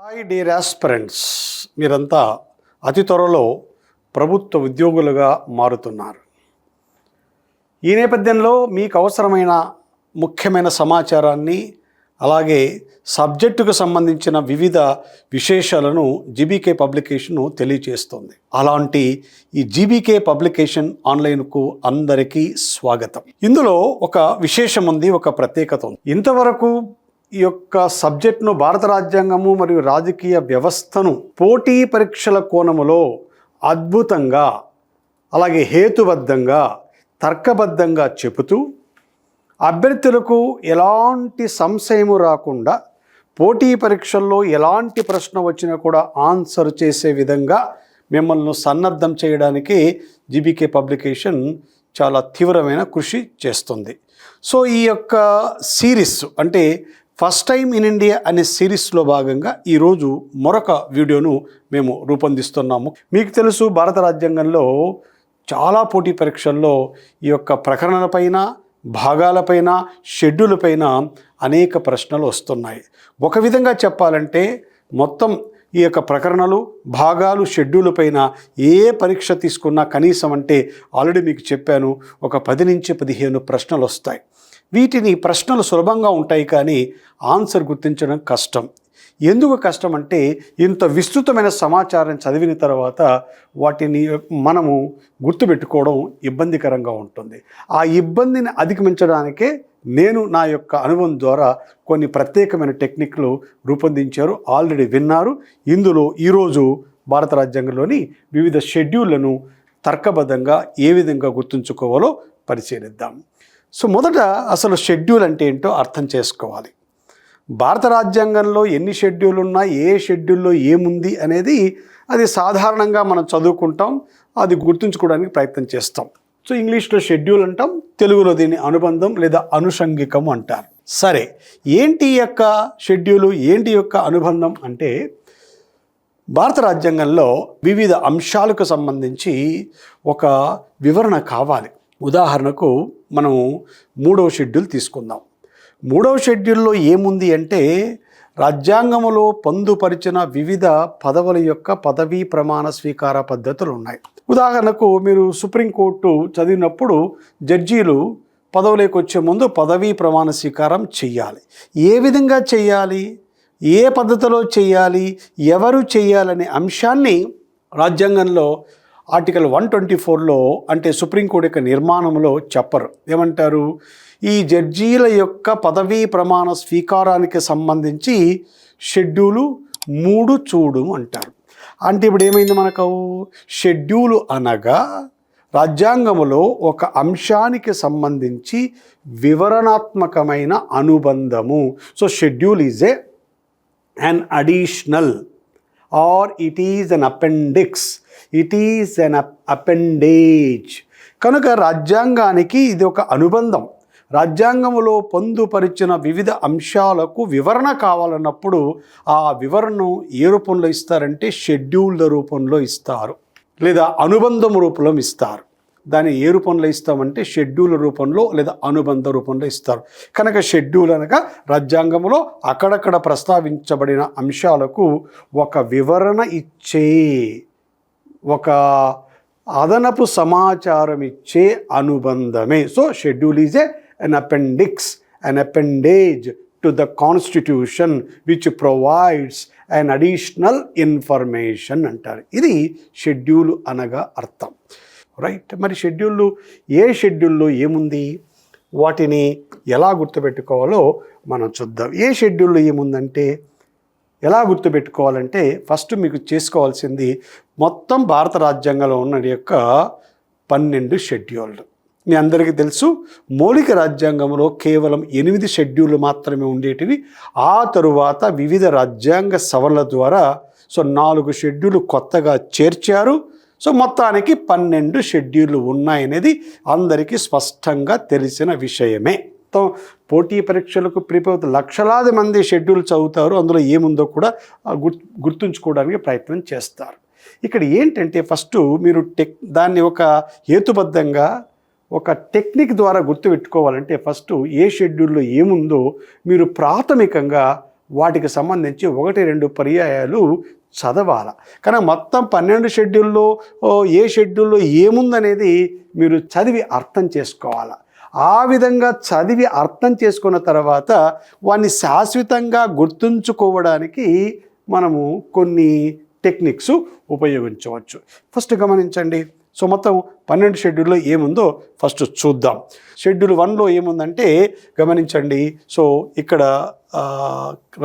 Hi dear aspirants, మీరంతా అతి త్వరలో ప్రభుత్వ ఉద్యోగులుగా మారుతున్నారు. ఈ నేపథ్యంలో మీకు అవసరమైన ముఖ్యమైన సమాచారాన్ని అలాగే సబ్జెక్టుకు సంబంధించిన వివిధ విశేషాలను జీబీకే పబ్లికేషన్ తెలియజేస్తుంది. అలాంటి ఈ జీబీకే పబ్లికేషన్ ఆన్లైన్కు అందరికీ స్వాగతం. ఇందులో ఒక విశేషం ఉంది, ఒక ప్రత్యేకత ఉంది. ఇంతవరకు ఈ యొక్క సబ్జెక్ట్ను భారత రాజ్యాంగము మరియు రాజకీయ వ్యవస్థను పోటీ పరీక్షల కోణములో అద్భుతంగా అలాగే హేతుబద్ధంగా తర్కబద్ధంగా చెబుతూ అభ్యర్థులకు ఎలాంటి సంశయము రాకుండా పోటీ పరీక్షల్లో ఎలాంటి ప్రశ్న వచ్చినా కూడా ఆన్సర్ చేసే విధంగా మిమ్మల్ని సన్నద్ధం చేయడానికి జీబీకే పబ్లికేషన్ చాలా తీవ్రమైన కృషి చేస్తుంది. సో ఈ యొక్క సిరీస్ అంటే ఫస్ట్ టైం ఇన్ ఇండియా అనే సిరీస్లో భాగంగా ఈరోజు మరొక వీడియోను మేము రూపొందిస్తున్నాము. మీకు తెలుసు, భారత రాజ్యాంగంలో చాలా పోటీ పరీక్షల్లో ఈ యొక్క ప్రకరణలపైన, భాగాలపైన, షెడ్యూల్పైన అనేక ప్రశ్నలు వస్తున్నాయి. ఒక విధంగా చెప్పాలంటే మొత్తం ఈ యొక్క ప్రకరణలు, భాగాలు, షెడ్యూల్ పైన ఏ పరీక్ష తీసుకున్నా కనీసం అంటే ఆల్రెడీ మీకు చెప్పాను, ఒక 10 నుంచి 15 ప్రశ్నలు వస్తాయి. వీటిని ప్రశ్నలు సులభంగా ఉంటాయి కానీ ఆన్సర్ గుర్తించడం కష్టం. ఎందుకు కష్టం అంటే ఇంత విస్తృతమైన సమాచారం చదివిన తర్వాత వాటిని మనము గుర్తుపెట్టుకోవడం ఇబ్బందికరంగా ఉంటుంది. ఆ ఇబ్బందిని అధిగమించడానికే నేను నా యొక్క అనుభవం ద్వారా కొన్ని ప్రత్యేకమైన టెక్నిక్లు రూపొందించారు, ఆల్రెడీ విన్నారు. ఇందులో ఈరోజు భారత రాజ్యాంగంలోని వివిధ షెడ్యూళ్లను తర్కబద్ధంగా ఏ విధంగా గుర్తుంచుకోవాలో పరిశీలిద్దాం. సో మొదట అసలు షెడ్యూల్ అంటే ఏంటో అర్థం చేసుకోవాలి. భారత రాజ్యాంగంలో ఎన్ని షెడ్యూల్ ఉన్నా, ఏ షెడ్యూల్లో ఏముంది అనేది అది సాధారణంగా మనం చదువుకుంటాం, అది గుర్తుంచుకోవడానికి ప్రయత్నం చేస్తాం. సో ఇంగ్లీష్లో షెడ్యూల్ అంటాం, తెలుగులో దీన్ని అనుబంధం లేదా అనుషంగికం అంటారు. సరే, ఏంటి యొక్క షెడ్యూలు, ఏంటి యొక్క అనుబంధం అంటే భారత రాజ్యాంగంలో వివిధ అంశాలకు సంబంధించి ఒక వివరణ కావాలి. ఉదాహరణకు మనము 3వ షెడ్యూల్ తీసుకుందాం. 3వ షెడ్యూల్లో ఏముంది అంటే రాజ్యాంగంలో పొందుపరిచిన వివిధ పదవుల యొక్క పదవీ ప్రమాణ స్వీకార పద్ధతులు ఉన్నాయి. ఉదాహరణకు మీరు సుప్రీంకోర్టు చదివినప్పుడు జడ్జీలు పదవులోకి వచ్చే ముందు పదవీ ప్రమాణ స్వీకారం చెయ్యాలి. ఏ విధంగా చెయ్యాలి, ఏ పద్ధతిలో చెయ్యాలి, ఎవరు చెయ్యాలనే అంశాన్ని రాజ్యాంగంలో ఆర్టికల్ 124లో అంటే సుప్రీంకోర్టు యొక్క నిర్మాణంలో చెప్పరు. ఏమంటారు, ఈ జడ్జీల యొక్క పదవీ ప్రమాణ స్వీకారానికి సంబంధించి షెడ్యూలు 3 చూడు అంటారు. అంటే ఇప్పుడు ఏమైంది, మనకు షెడ్యూలు అనగా రాజ్యాంగంలో ఒక అంశానికి సంబంధించి వివరణాత్మకమైన అనుబంధము. So schedule is an additional or it is an appendix, it is an appendage. కనుక రాజ్యాంగానికి ఇది ఒక అనుబంధం. రాజ్యాంగంలో పొందుపరిచిన వివిధ అంశాలకు వివరణ కావాలన్నప్పుడు ఆ వివరణను ఏ రూపంలో ఇస్తారంటే షెడ్యూల్ రూపంలో ఇస్తారు, లేదా అనుబంధం రూపంలో ఇస్తారు. దాన్ని ఏ రూపంలో ఇస్తామంటే షెడ్యూల్ రూపంలో లేదా అనుబంధ రూపంలో ఇస్తారు. కనుక షెడ్యూల్ అనగా రాజ్యాంగంలో అక్కడక్కడ ప్రస్తావించబడిన అంశాలకు ఒక వివరణ ఇచ్చే, ఒక అదనపు సమాచారం ఇచ్చే అనుబంధమే. So schedule is an appendix, an appendage to the constitution which provides an additional information అంటారు. ఇది షెడ్యూల్ అనగా అర్థం, రైట్. మరి షెడ్యూళ్ళు, ఏ షెడ్యూల్లో ఏముంది, వాటిని ఎలా గుర్తుపెట్టుకోవాలో మనం చూద్దాం. ఏ షెడ్యూల్లో ఏముందంటే ఎలా గుర్తుపెట్టుకోవాలంటే ఫస్ట్ మీకు చేసుకోవాల్సింది మొత్తం భారత రాజ్యాంగంలో ఉన్న యొక్క 12 షెడ్యూళ్ళు. మీ అందరికీ తెలుసు, మౌలిక రాజ్యాంగంలో కేవలం 8 షెడ్యూళ్ళు మాత్రమే ఉండేటివి. ఆ తరువాత వివిధ రాజ్యాంగ సవరణల ద్వారా 4 షెడ్యూళ్ళు కొత్తగా చేర్చారు. సో మొత్తానికి 12 షెడ్యూళ్ళు ఉన్నాయనేది అందరికీ స్పష్టంగా తెలిసిన విషయమే. పోటీ పరీక్షలకు ప్రిపేర్ అవుతూ లక్షలాది మంది షెడ్యూల్ చదువుతారు, అందులో ఏముందో కూడా గుర్తుంచుకోవడానికి ప్రయత్నం చేస్తారు. ఇక్కడ ఏంటంటే ఫస్ట్ మీరు దాన్ని ఒక హేతుబద్ధంగా ఒక టెక్నిక్ ద్వారా గుర్తుపెట్టుకోవాలంటే ఫస్ట్ ఏ షెడ్యూల్లో ఏముందో మీరు ప్రాథమికంగా వాటికి సంబంధించి 1-2 పర్యాయాలు చదవాలి. కానీ మొత్తం 12 షెడ్యూల్లో ఏ షెడ్యూల్లో ఏముందనేది మీరు చదివి అర్థం చేసుకోవాలి. ఆ విధంగా చదివి అర్థం చేసుకున్న తర్వాత వాటిని శాశ్వతంగా గుర్తుంచుకోవడానికి మనము కొన్ని టెక్నిక్స్ ఉపయోగించవచ్చు. ఫస్ట్ గమనించండి. సో మొత్తం 12 షెడ్యూల్లో ఏముందో ఫస్ట్ చూద్దాం. షెడ్యూల్ 1లో ఏముందంటే గమనించండి. సో ఇక్కడ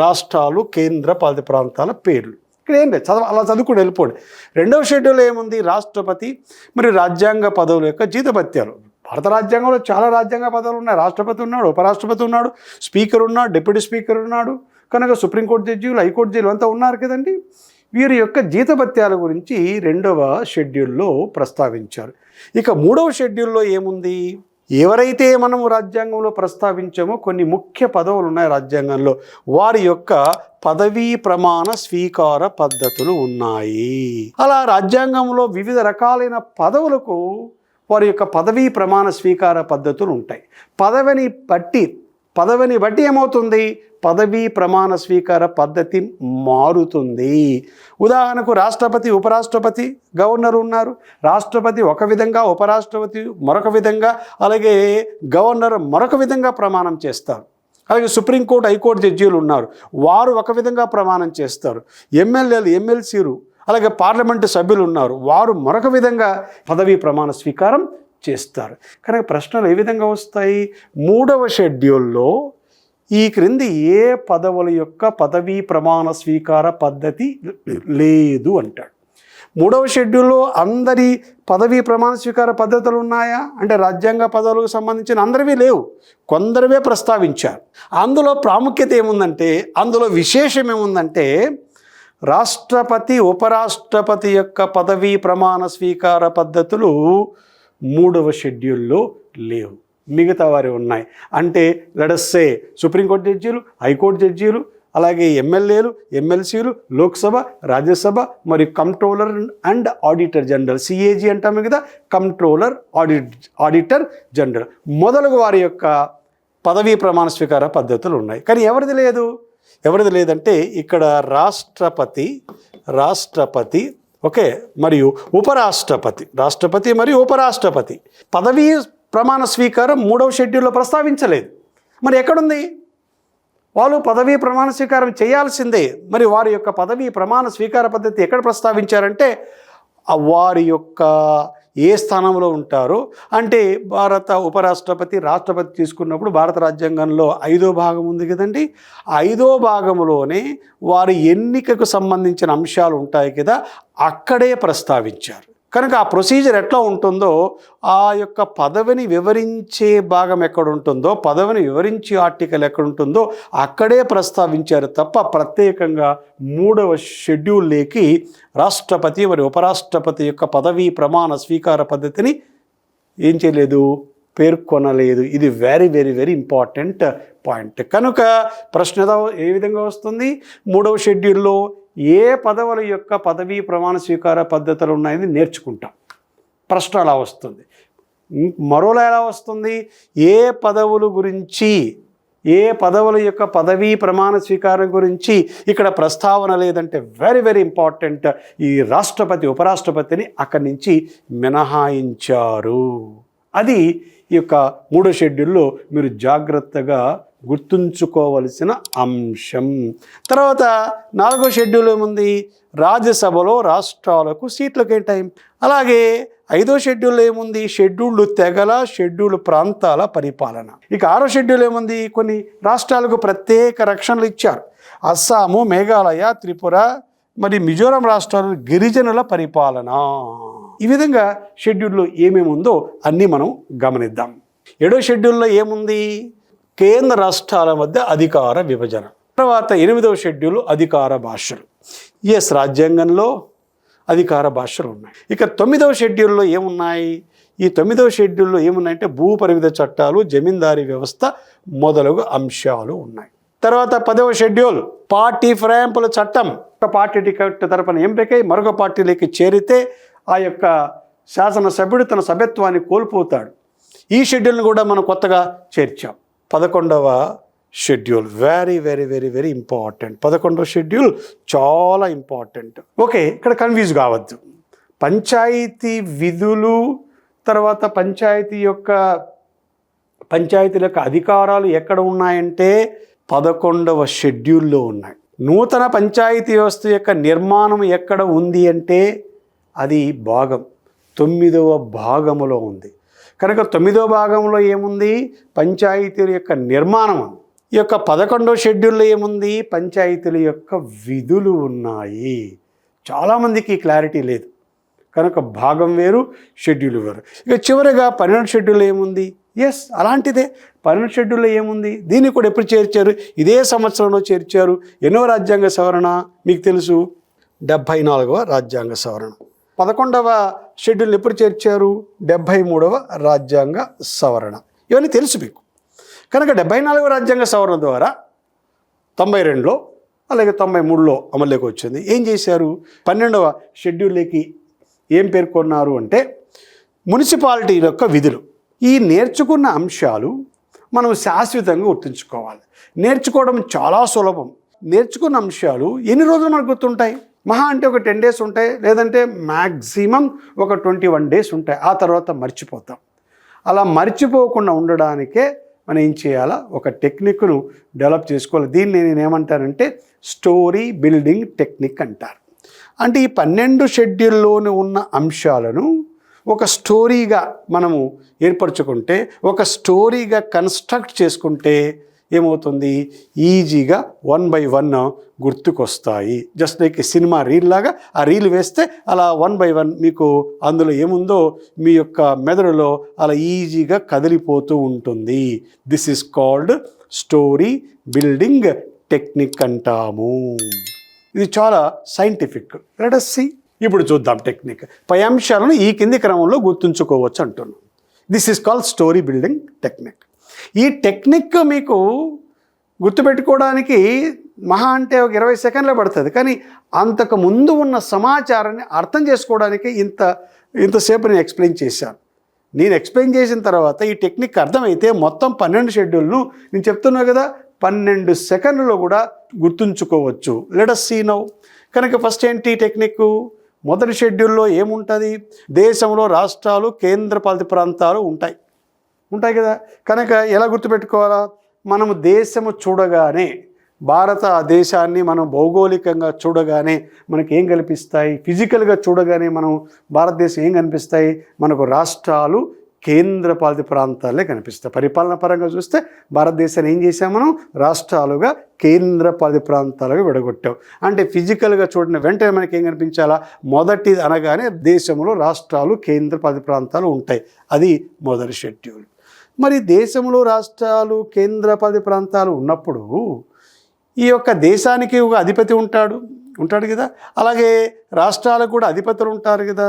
రాష్ట్రాలు, కేంద్ర పాలిత ప్రాంతాల పేర్లు. ఇక్కడ ఏం లేదు, అలా చదువుకుని వెళ్ళిపోండి. 2వ షెడ్యూల్లో ఏముంది? రాష్ట్రపతి మరియు రాజ్యాంగ పదవుల యొక్క జీతభత్యాలు. భారత రాజ్యాంగంలో చాలా రాజ్యాంగ పదవులు ఉన్నాయి. రాష్ట్రపతి ఉన్నాడు, ఉపరాష్ట్రపతి ఉన్నాడు, స్పీకర్ ఉన్నాడు, డిప్యూటీ స్పీకర్ ఉన్నాడు. కనుక సుప్రీంకోర్టు జడ్జీలు, హైకోర్టు జడ్జీలు అంతా ఉన్నారు కదండి. వీరి యొక్క జీతభత్యాల గురించి 2వ షెడ్యూల్లో ప్రస్తావించారు. ఇక 3వ షెడ్యూల్లో ఏముంది? ఎవరైతే మనము రాజ్యాంగంలో ప్రస్తావించామో కొన్ని ముఖ్య పదవులు ఉన్నాయి రాజ్యాంగంలో, వారి యొక్క పదవీ ప్రమాణ స్వీకార పద్ధతులు ఉన్నాయి. అలా రాజ్యాంగంలో వివిధ రకాలైన పదవులకు వారి యొక్క పదవీ ప్రమాణ స్వీకార పద్ధతులు ఉంటాయి. పదవిని బట్టి ఏమవుతుంది? పదవీ ప్రమాణ స్వీకార పద్ధతి మారుతుంది. ఉదాహరణకు రాష్ట్రపతి, ఉపరాష్ట్రపతి, గవర్నర్ ఉన్నారు. రాష్ట్రపతి ఒక విధంగా, ఉపరాష్ట్రపతి మరొక విధంగా, అలాగే గవర్నర్ మరొక విధంగా ప్రమాణం చేస్తారు. అలాగే సుప్రీంకోర్టు, హైకోర్టు జడ్జీలు ఉన్నారు, వారు ఒక విధంగా ప్రమాణం చేస్తారు. ఎమ్మెల్యేలు, ఎమ్మెల్సీలు, అలాగే పార్లమెంటు సభ్యులు ఉన్నారు, వారు మరొక విధంగా పదవీ ప్రమాణ స్వీకారం చేస్తారు. కనుక ప్రశ్నలు ఏ విధంగా వస్తాయి? 3వ షెడ్యూల్లో ఈ క్రింది ఏ పదవుల యొక్క పదవీ ప్రమాణ స్వీకార పద్ధతి లేదు అంటాడు. 3వ షెడ్యూల్లో అందరి పదవీ ప్రమాణ స్వీకార పద్ధతులు ఉన్నాయా అంటే రాజ్యాంగ పదవులకు సంబంధించిన అందరివి లేవు, కొందరివే ప్రస్తావించారు. అందులో ప్రాముఖ్యత ఏముందంటే, అందులో విశేషం ఏముందంటే, రాష్ట్రపతి, ఉపరాష్ట్రపతి యొక్క పదవీ ప్రమాణ స్వీకార పద్ధతులు 3వ షెడ్యూల్లో లేవు, మిగతా వారి ఉన్నాయి. అంటే లెటస్సే సుప్రీంకోర్టు జడ్జీలు, హైకోర్టు జడ్జీలు, అలాగే ఎమ్మెల్యేలు, ఎమ్మెల్సీలు, లోక్సభ, రాజ్యసభ మరియు controller and auditor general, CAG అంటాము కదా, కంట్రోలర్, ఆడిటర్ జనరల్ మొదలగు వారి యొక్క పదవీ ప్రమాణ స్వీకార పద్ధతులు ఉన్నాయి. కానీ ఎవరిది లేదు? ఎవరిది లేదంటే ఇక్కడ రాష్ట్రపతి ఓకే మరియు ఉపరాష్ట్రపతి, రాష్ట్రపతి మరియు ఉపరాష్ట్రపతి పదవీ ప్రమాణ స్వీకారం 3వ షెడ్యూల్లో ప్రస్తావించలేదు. మరి ఎక్కడుంది? వాళ్ళు పదవీ ప్రమాణ స్వీకారం చేయాల్సిందే. మరి వారి యొక్క పదవీ ప్రమాణ స్వీకార పద్ధతి ఎక్కడ ప్రస్తావించారంటే, వారి యొక్క ఏ స్థానంలో ఉంటారో, అంటే భారత ఉపరాష్ట్రపతి, రాష్ట్రపతి తీసుకున్నప్పుడు భారత రాజ్యాంగంలో 5వ భాగం ఉంది కదండి, 5వ భాగంలోనే వారి ఎన్నికకు సంబంధించిన అంశాలు ఉంటాయి కదా, అక్కడే ప్రస్తావించారు. కనుక ఆ ప్రొసీజర్ ఎట్లా ఉంటుందో, ఆ యొక్క పదవిని వివరించే భాగం ఎక్కడ ఉంటుందో, పదవిని వివరించే ఆర్టికల్ ఎక్కడ ఉంటుందో అక్కడే ప్రస్తావించారు తప్ప ప్రత్యేకంగా 3వ షెడ్యూల్లోకి రాష్ట్రపతి మరియు ఉపరాష్ట్రపతి యొక్క పదవీ ప్రమాణ స్వీకార పద్ధతిని ఏం చేయలేదు, పేర్కొనలేదు. ఇది very very very important point. కనుక ప్రశ్న ఏ విధంగా వస్తుంది? 3వ షెడ్యూల్లో ఏ పదవుల యొక్క పదవీ ప్రమాణ స్వీకార పద్ధతులు ఉన్నాయని నేర్చుకుంటాం. ప్రశ్న అలా వస్తుంది. మరోలా ఎలా వస్తుంది? ఏ పదవుల గురించి, ఏ పదవుల యొక్క పదవీ ప్రమాణ స్వీకారం గురించి ఇక్కడ ప్రస్తావన లేదంటే వెరీ వెరీ ఇంపార్టెంట్. ఈ రాష్ట్రపతి, ఉపరాష్ట్రపతిని అక్కడి నుంచి మినహాయించారు. అది ఈ యొక్క 3వ షెడ్యూల్లో మీరు జాగ్రత్తగా గుర్తుంచుకోవలసిన అంశం. తర్వాత 4వ షెడ్యూల్ ఏముంది? రాజ్యసభలో రాష్ట్రాలకు సీట్ల కేటాయింపు. అలాగే 5వ షెడ్యూల్లో ఏముంది? షెడ్యూల్డ్ తెగల, షెడ్యూల్డ్ ప్రాంతాల పరిపాలన. ఇక 6వ షెడ్యూల్ ఏముంది? కొన్ని రాష్ట్రాలకు ప్రత్యేక రక్షణలు ఇచ్చారు. అస్సాము, మేఘాలయ, త్రిపుర మరి మిజోరాం రాష్ట్రాలు గిరిజనుల పరిపాలన. ఈ విధంగా షెడ్యూల్లో ఏమేమి ఉందో అన్నీ మనం గమనిద్దాం. 7వ షెడ్యూల్లో ఏముంది? కేంద్ర రాష్ట్రాల మధ్య అధికార విభజన. తర్వాత 8వ షెడ్యూల్ అధికార భాషలు. రాజ్యాంగంలో అధికార భాషలు ఉన్నాయి. ఇక 9వ షెడ్యూల్లో ఏమున్నాయి? ఈ 9వ షెడ్యూల్లో ఏమున్నాయంటే భూ పరిమిత చట్టాలు, జమీందారీ వ్యవస్థ మొదలగు అంశాలు ఉన్నాయి. తర్వాత 10వ షెడ్యూల్ పార్టీ ఫిరాయింపుల చట్టం. ఒక పార్టీ టికెట్ తరపున ఎంపికై మరొక పార్టీలోకి చేరితే ఆ యొక్క శాసనసభ్యుడు తన సభ్యత్వాన్ని కోల్పోతాడు. ఈ షెడ్యూల్ని కూడా మనం కొత్తగా చేర్చాం. 11వ schedule very very very very important. 11వ షెడ్యూల్ చాలా ఇంపార్టెంట్. ఓకే, ఇక్కడ కన్ఫ్యూజ్ కావద్దు. పంచాయతీ విధులు, తర్వాత పంచాయతీల యొక్క అధికారాలు ఎక్కడ ఉన్నాయంటే 11వ షెడ్యూల్లో ఉన్నాయి. నూతన పంచాయతీ వ్యవస్థ యొక్క నిర్మాణం ఎక్కడ ఉంది అంటే అది భాగం 9వ భాగములో ఉంది. కనుక 9వ భాగంలో ఏముంది? పంచాయతీల యొక్క నిర్మాణం ఉంది. ఈ యొక్క 11వ షెడ్యూల్లో ఏముంది? పంచాయతీల యొక్క విధులు ఉన్నాయి. చాలామందికి క్లారిటీ లేదు కనుక భాగం వేరు, షెడ్యూల్ వేరు. ఇక చివరిగా 12 షెడ్యూల్లో ఏముంది? ఎస్, అలాంటిదే. 12 షెడ్యూల్లో ఏముంది? దీన్ని కూడా ఎప్పుడు చేర్చారు? ఇదే సంవత్సరంలో చేర్చారు. ఎన్నో రాజ్యాంగ సవరణ మీకు తెలుసు, 74వ రాజ్యాంగ సవరణ. 11వ షెడ్యూల్ ఎప్పుడు చేర్చారు? 73వ రాజ్యాంగ సవరణ. ఇవన్నీ తెలుసు మీకు. కనుక 74వ రాజ్యాంగ సవరణ ద్వారా 92లో అలాగే 93లో అమల్లోకి వచ్చింది. ఏం చేశారు? 12వ షెడ్యూల్లోకి ఏం పేర్కొన్నారు అంటే మున్సిపాలిటీ యొక్క విధులు. ఈ నేర్చుకున్న అంశాలు మనం శాశ్వతంగా గుర్తుంచుకోవాలి. నేర్చుకోవడం చాలా సులభం. నేర్చుకున్న అంశాలు ఎన్ని రోజులు మనకు గుర్తుంటాయి? మహా అంటే ఒక 10 days ఉంటాయి, లేదంటే మ్యాక్సిమం ఒక 21 days ఉంటాయి. ఆ తర్వాత మర్చిపోతాం. అలా మర్చిపోకుండా ఉండడానికే మనం ఏం చేయాలా? ఒక టెక్నిక్ను డెవలప్ చేసుకోవాలి. దీన్ని నేను ఏమంటానంటే స్టోరీ బిల్డింగ్ టెక్నిక్ అంటారు. అంటే ఈ 12 షెడ్యూల్లోని ఉన్న అంశాలను ఒక స్టోరీగా మనము ఏర్పరచుకుంటే, ఒక స్టోరీగా కన్స్ట్రక్ట్ చేసుకుంటే ఏమవుతుంది? ఈజీగా 1 by 1 గుర్తుకొస్తాయి. జస్ట్ లైక్ సినిమా రీల్ లాగా ఆ రీల్ వేస్తే అలా 1 by 1 మీకు అందులో ఏముందో మీ యొక్క మెదడులో అలా ఈజీగా కదిలిపోతూ ఉంటుంది. This is called story building technique అంటాము. ఇది చాలా సైంటిఫిక్. Let us see. ఇప్పుడు చూద్దాం టెక్నిక్. పై అంశాలను ఈ కింది క్రమంలో గుర్తుంచుకోవచ్చు అంటున్నాను. This is called story building technique. ఈ టెక్నిక్ మీకు గుర్తుపెట్టుకోవడానికి మహా అంటే ఒక 20 సెకండ్లు పడుతుంది. కానీ అంతకు ముందు ఉన్న సమాచారాన్ని అర్థం చేసుకోవడానికి ఇంతసేపు నేను ఎక్స్ప్లెయిన్ చేశాను. నేను ఎక్స్ప్లెయిన్ చేసిన తర్వాత ఈ టెక్నిక్ అర్థమైతే మొత్తం 12 షెడ్యూల్ను నేను చెప్తున్నా కదా 12 సెకండ్లలో కూడా గుర్తుంచుకోవచ్చు. Let us see now. కనుక ఫస్ట్ ఏంటి టెక్నిక్? మొదటి షెడ్యూల్లో ఏముంటుంది? దేశంలో రాష్ట్రాలు, కేంద్రపాలిత ప్రాంతాలు ఉంటాయి కదా. కనుక ఎలా గుర్తుపెట్టుకోవాలా? మనము దేశము చూడగానే, భారతదేశాన్ని మనం భౌగోళికంగా చూడగానే మనకి ఏం కనిపిస్తాయి? ఫిజికల్గా చూడగానే మనం భారతదేశం ఏం కనిపిస్తాయి? మనకు రాష్ట్రాలు, కేంద్రపాలిత ప్రాంతాలే కనిపిస్తాయి. పరిపాలన పరంగా చూస్తే భారతదేశాన్ని ఏం చేసాం మనం? రాష్ట్రాలుగా, కేంద్రపాలిత ప్రాంతాలుగా విడగొట్టాం. అంటే ఫిజికల్గా చూడిన వెంటనే మనకి ఏం కనిపించాలా? మొదటిది అనగానే దేశంలో రాష్ట్రాలు, కేంద్రపాలిత ప్రాంతాలు ఉంటాయి. అది మొదటి షెడ్యూల్. మరి దేశంలో రాష్ట్రాలు, కేంద్రపాలిత ప్రాంతాలు ఉన్నప్పుడు ఈ యొక్క దేశానికి ఒక అధిపతి ఉంటాడు కదా, అలాగే రాష్ట్రాలకు కూడా అధిపతులు ఉంటారు కదా.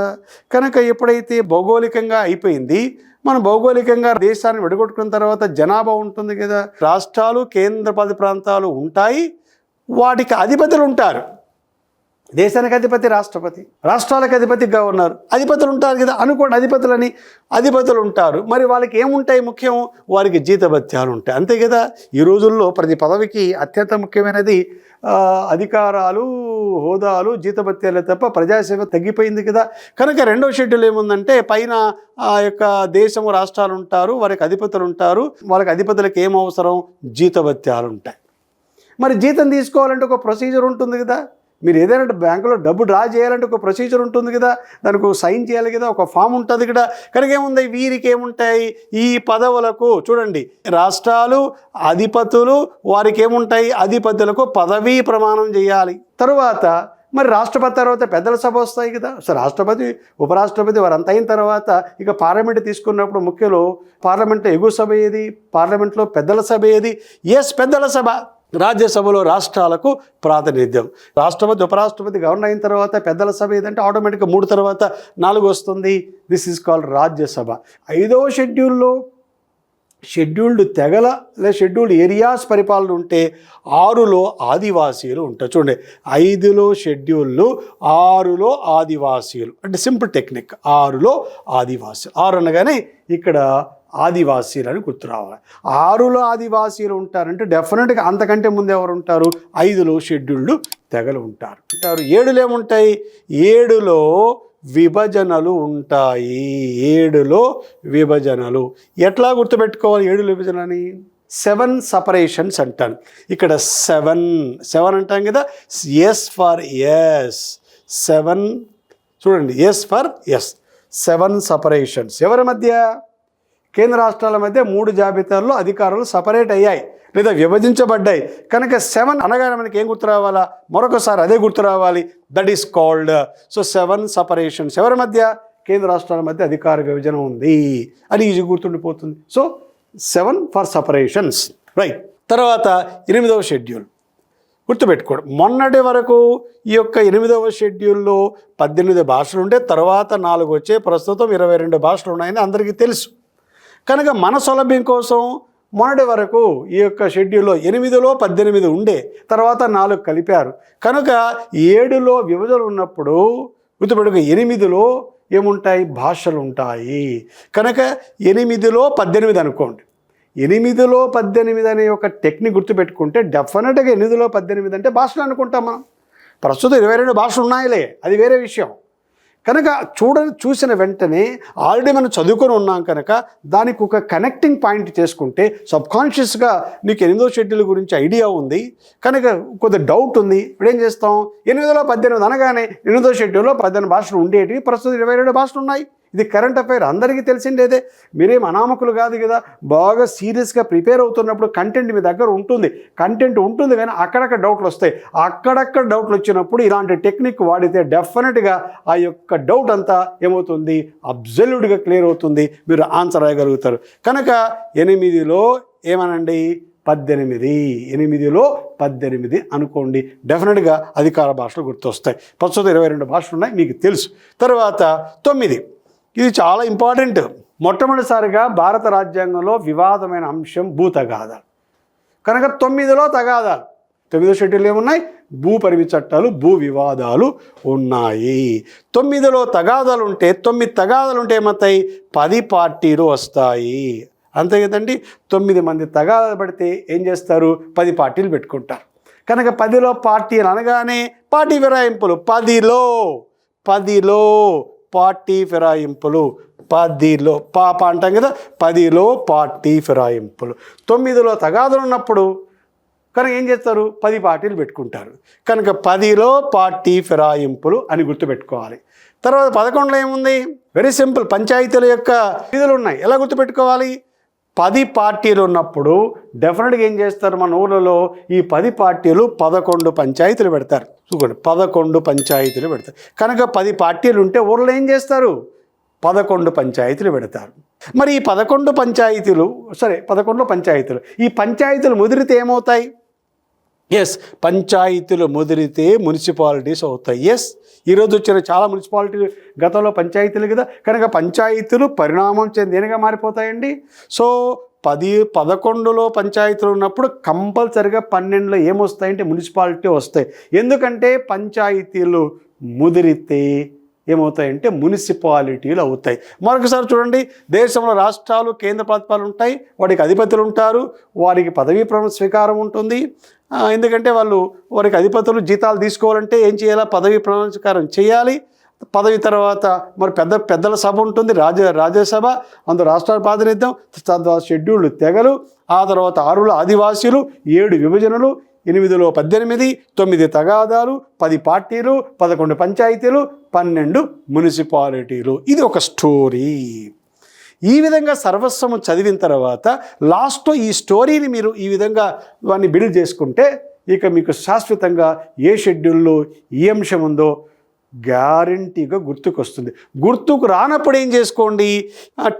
కనుక ఎప్పుడైతే భౌగోళికంగా అయిపోయింది, మనం భౌగోళికంగా దేశాన్ని విడగొట్టుకున్న తర్వాత జనాభా ఉంటుంది కదా, రాష్ట్రాలు, కేంద్రపాలిత ప్రాంతాలు ఉంటాయి, వాటికి అధిపతులు ఉంటారు. దేశానికి అధిపతి రాష్ట్రపతి, రాష్ట్రాలకు అధిపతి గవర్నర్, అధిపతులు ఉంటారు కదా అనుకోండి. అధిపతులు ఉంటారు. మరి వాళ్ళకి ఏముంటాయి? ముఖ్యం, వారికి జీతభత్యాలు ఉంటాయి. అంతే కదా. ఈ రోజుల్లో ప్రతి పదవికి అత్యంత ముఖ్యమైనది అధికారాలు, హోదాలు, జీతభత్యాలే తప్ప ప్రజాసేవ తగ్గిపోయింది కదా. కనుక 2వ షెడ్యూల్ ఏముందంటే పైన ఆ యొక్క దేశము, రాష్ట్రాలు ఉంటారు, వారికి అధిపతులు ఉంటారు. వాళ్ళకి అధిపతులకు ఏం అవసరం? జీతభత్యాలు ఉంటాయి. మరి జీతం తీసుకోవాలంటే ఒక ప్రొసీజర్ ఉంటుంది కదా. మీరు ఏదైనా బ్యాంకులో డబ్బు డ్రా చేయాలంటే ఒక ప్రొసీజర్ ఉంటుంది కదా, దానికి సైన్ చేయాలి కదా, ఒక ఫామ్ ఉంటుంది కదా. కనుక ఏముంది? వీరికి ఏముంటాయి? ఈ పదవులకు చూడండి, రాష్ట్రాలు, అధిపతులు, వారికి ఏముంటాయి? అధిపతులకు పదవీ ప్రమాణం చేయాలి. తరువాత మరి రాష్ట్రపతి తర్వాత పెద్దల సభ వస్తాయి కదా. సో రాష్ట్రపతి, ఉపరాష్ట్రపతి వారంతా అయిన తర్వాత ఇక పార్లమెంట్ తీసుకున్నప్పుడు ముఖ్యంలో పార్లమెంట్లో ఎగువ సభ ఏది? పార్లమెంట్లో పెద్దల సభ ఏది? ఎస్, పెద్దల సభ. రాజ్యసభలో రాష్ట్రాలకు ప్రాతినిధ్యం. రాష్ట్రపతి, ఉపరాష్ట్రపతి, గవర్నర్ అయిన తర్వాత పెద్దల సభ ఏదంటే ఆటోమేటిక్గా 3 తర్వాత 4 వస్తుంది. This is called Rajya Sabha. 5వ షెడ్యూల్లో షెడ్యూల్డ్ తెగల లేదా షెడ్యూల్డ్ ఏరియాస్ పరిపాలన ఉంటే 6లో ఆదివాసీలు ఉంటారు. చూడండి, 5లో షెడ్యూళ్ళు, 6లో ఆదివాసీలు. అంటే సింపుల్ టెక్నిక్. 6లో ఆదివాసీలు. 6 అనగానే ఇక్కడ ఆదివాసీలని గుర్తు రావాలి. 6లో ఆదివాసీలు ఉంటారంటే డెఫినెట్గా అంతకంటే ముందు ఎవరు ఉంటారు? 5లో షెడ్యూల్డ్ తెగలు ఉంటారు. 7లో ఏముంటాయి? 7లో విభజనలు ఉంటాయి. 7లో విభజనలు ఎట్లా గుర్తుపెట్టుకోవాలి? 7 విభజనని 7 సపరేషన్స్ అంటాను. ఇక్కడ 7 అంటాం కదా, ఎస్ ఫర్ ఎస్, 7 చూడండి, ఎస్ ఫర్ ఎస్, 7 సపరేషన్స్. ఎవరి మధ్య? కేంద్ర రాష్ట్రాల మధ్య 3 జాబితాల్లో అధికారులు సపరేట్ అయ్యాయి లేదా విభజించబడ్డాయి. కనుక 7 అనగానే మనకి ఏం గుర్తు రావాలా? మరొకసారి అదే గుర్తు రావాలి. That is called 7 separations. ఎవరి మధ్య? కేంద్ర రాష్ట్రాల మధ్య అధికార విభజన ఉంది అని ఈజీ గుర్తుండిపోతుంది. So 7 for separations, right. తర్వాత 8వ షెడ్యూల్ గుర్తుపెట్టుకోండి. మొన్నటి వరకు ఈ యొక్క 8వ షెడ్యూల్లో 18 భాషలు ఉంటే తర్వాత 4 వచ్చే, ప్రస్తుతం 22 భాషలు ఉన్నాయని అందరికీ తెలుసు. కనుక మన సౌలభ్యం కోసం మొన్నటి వరకు ఈ యొక్క షెడ్యూల్లో 8లో 18 ఉండే, తర్వాత 4 కలిపారు. కనుక 7లో విభజన ఉన్నప్పుడు గుర్తుపెట్టుకో, 8లో ఏముంటాయి? భాషలు ఉంటాయి. కనుక 8లో 18 అనుకోండి. 8లో 18 అనే ఒక టెక్నిక్ గుర్తుపెట్టుకుంటే డెఫినెట్గా 8లో 18 అంటే భాషలు అనుకుంటాం మనం. ప్రస్తుతం 22 భాషలు ఉన్నాయిలే, అది వేరే విషయం. కనుక చూసిన వెంటనే ఆల్రెడీ మనం చదువుకొని ఉన్నాం కనుక దానికి ఒక కనెక్టింగ్ పాయింట్ చేసుకుంటే సబ్కాన్షియస్గా నీకు 8వ షెడ్యూల్ గురించి ఐడియా ఉంది కనుక కొద్ది డౌట్ ఉంది. ఇప్పుడు ఏం చేస్తాం? 8లో 18 అనగానే 8వ షెడ్యూల్లో 18 భాషలు ఉండేటివి, ప్రస్తుతం 22 భాషలు ఉన్నాయి. ఇది కరెంట్ అఫైర్, అందరికీ తెలిసిండేదే. మీరేం అనామకులు కాదు కదా. బాగా సీరియస్గా ప్రిపేర్ అవుతున్నప్పుడు కంటెంట్ మీ దగ్గర ఉంటుంది, కంటెంట్ ఉంటుంది, కానీ అక్కడక్కడ డౌట్లు వస్తాయి. అక్కడక్కడ డౌట్లు వచ్చినప్పుడు ఇలాంటి టెక్నిక్ వాడితే డెఫినెట్గా ఆ యొక్క డౌట్ అంతా ఏమవుతుంది? అబ్జల్యూట్గా క్లియర్ అవుతుంది, మీరు ఆన్సర్ అయ్యగలుగుతారు. కనుక 8లో ఏమనండి? 18. 8లో 18 అనుకోండి. డెఫినెట్గా అధికార భాషలు గుర్తొస్తాయి. ప్రస్తుతం 22 భాషలు ఉన్నాయి, మీకు తెలుసు. తర్వాత 9, ఇది చాలా ఇంపార్టెంట్. మొట్టమొదటిసారిగా భారత రాజ్యాంగంలో వివాదమైన అంశం భూ తగాదాలు. కనుక 9లో తగాదాలు. 9వ షెడ్యూల్ ఏమున్నాయి? భూ పరిమితి చట్టాలు, భూ వివాదాలు ఉన్నాయి. 9లో తగాదాలు ఉంటే 9 తగాదాలు ఉంటే ఏమవుతాయి? 10 పార్టీలు వస్తాయి. అంతే కదండి. 9 మంది తగాదాలు పడితే ఏం చేస్తారు? 10 పార్టీలు పెట్టుకుంటారు. కనుక 10లో పార్టీలు అనగానే పార్టీ ఫిరాయింపులు. 10లో పార్టీ ఫిరాయింపులు. 10లో పాప అంటాం కదా, 10లో పార్టీ ఫిరాయింపులు. 9లో తగాదులు ఉన్నప్పుడు కనుక ఏం చేస్తారు? 10 పార్టీలు పెట్టుకుంటారు. కనుక 10లో పార్టీ ఫిరాయింపులు అని గుర్తుపెట్టుకోవాలి. తర్వాత 11లో ఏముంది? వెరీ సింపుల్, పంచాయతీల యొక్క విధులు ఉన్నాయి. ఎలా గుర్తుపెట్టుకోవాలి? 10 పార్టీలు ఉన్నప్పుడు డెఫినెట్గా ఏం చేస్తారు? మన ఊళ్ళలో ఈ 10 పార్టీలు 11 పంచాయతీలు పెడతారు. చూడండి, 11 పంచాయతీలు పెడతారు. కనుక 10 పార్టీలు ఉంటే ఊళ్ళో ఏం చేస్తారు? 11 పంచాయతీలు పెడతారు. మరి ఈ 11 పంచాయతీలు, సరే 11 పంచాయతీలు, ఈ పంచాయతీలు ముదిరితే ఏమవుతాయి? పంచాయతీలు ముదిరితే మున్సిపాలిటీస్ అవుతాయి. ఈరోజు వచ్చిన చాలా మున్సిపాలిటీలు గతంలో పంచాయతీలు కదా. కనుక పంచాయతీలు పరిణామం చెందేనగా మారిపోతాయండి. సో 11లో పంచాయతీలు ఉన్నప్పుడు కంపల్సరిగా 12లో ఏమొస్తాయంటే మున్సిపాలిటీ వస్తాయి. ఎందుకంటే పంచాయతీలు ముదిరితే ఏమవుతాయంటే మున్సిపాలిటీలు అవుతాయి. మరొకసారి చూడండి, దేశంలో రాష్ట్రాలు, కేంద్ర ప్రభుత్వాలు ఉంటాయి, వాటికి అధిపతులు ఉంటారు, వారికి పదవీ ప్రమాణ స్వీకారం ఉంటుంది. ఎందుకంటే వారికి అధిపతులు జీతాలు తీసుకోవాలంటే ఏం చేయాలా? పదవీ ప్రమాణ స్వీకారం చేయాలి. పదవి తర్వాత మరి పెద్దల సభ ఉంటుంది, రాజ్యసభ, అందులో రాష్ట్రాల ప్రాతినిధ్యం, షెడ్యూల్డ్ తెగలు, ఆ తర్వాత 6లో ఆదివాసీలు, 7 విభజనలు, 8లో 18, 9 తగాదాలు, 10 పార్టీలు, 11 పంచాయతీలు, 12 మున్సిపాలిటీలు. ఇది ఒక స్టోరీ. ఈ విధంగా సర్వస్వము చదివిన తర్వాత లాస్ట్లో ఈ స్టోరీని మీరు ఈ విధంగా వాడిని బిల్డ్ చేసుకుంటే ఇక మీకు శాశ్వతంగా ఏ షెడ్యూల్లో ఏ అంశం ఉందో గ్యారంటీగా గుర్తుకొస్తుంది. గుర్తుకు రానప్పుడు ఏం చేసుకోండి?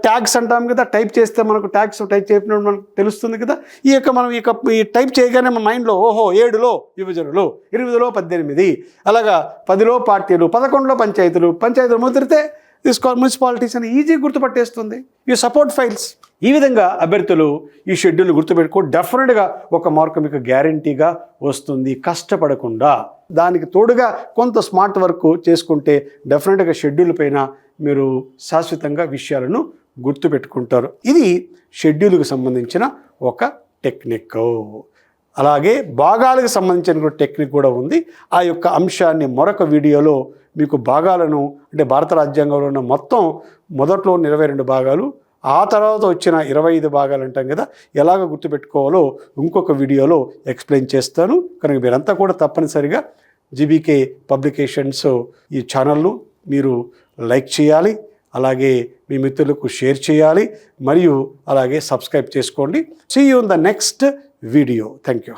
ట్యాగ్స్ అంటాం కదా, టైప్ చేస్తే మనకు ట్యాగ్స్ టైప్ చేసినప్పుడు మనకు తెలుస్తుంది కదా. మనం ఈ టైప్ చేయగానే మన మైండ్లో ఓహో 7లో విభజనలు, 8లో 18, అలాగా 10లో పార్టీలు, 11లో పంచాయతీలు ముదిరితే తీసుకోవాలి మున్సిపాలిటీస్ అని ఈజీ గుర్తుపట్టేస్తుంది. ఈ సపోర్ట్ ఫైల్స్. ఈ విధంగా అభ్యర్థులు ఈ షెడ్యూల్ గుర్తుపెట్టుకో, డెఫినెట్గా 1 మార్కు మీకు గ్యారంటీగా వస్తుంది కష్టపడకుండా. దానికి తోడుగా కొంత స్మార్ట్ వర్క్ చేసుకుంటే డెఫినెట్గా షెడ్యూల్ పైన మీరు శాశ్వతంగా విషయాలను గుర్తుపెట్టుకుంటారు. ఇది షెడ్యూల్కి సంబంధించిన ఒక టెక్నిక్. అలాగే భాగాలకు సంబంధించిన టెక్నిక్ కూడా ఉంది. ఆ యొక్క అంశాన్ని మరొక వీడియోలో మీకు భాగాలను, అంటే భారత రాజ్యాంగంలో ఉన్న మొత్తం మొదట్లో 22 భాగాలు, ఆ తర్వాత వచ్చిన 25 భాగాలు అంటాం కదా, ఎలాగ గుర్తుపెట్టుకోవాలో ఇంకొక వీడియోలో ఎక్స్ప్లెయిన్ చేస్తాను. కనుక మీరంతా కూడా తప్పనిసరిగా జీబీకే పబ్లికేషన్స్ ఈ ఛానల్ను మీరు లైక్ చేయాలి, అలాగే మీ మిత్రులకు షేర్ చేయాలి, మరియు అలాగే సబ్స్క్రైబ్ చేసుకోండి. See you in the next video. Thank you.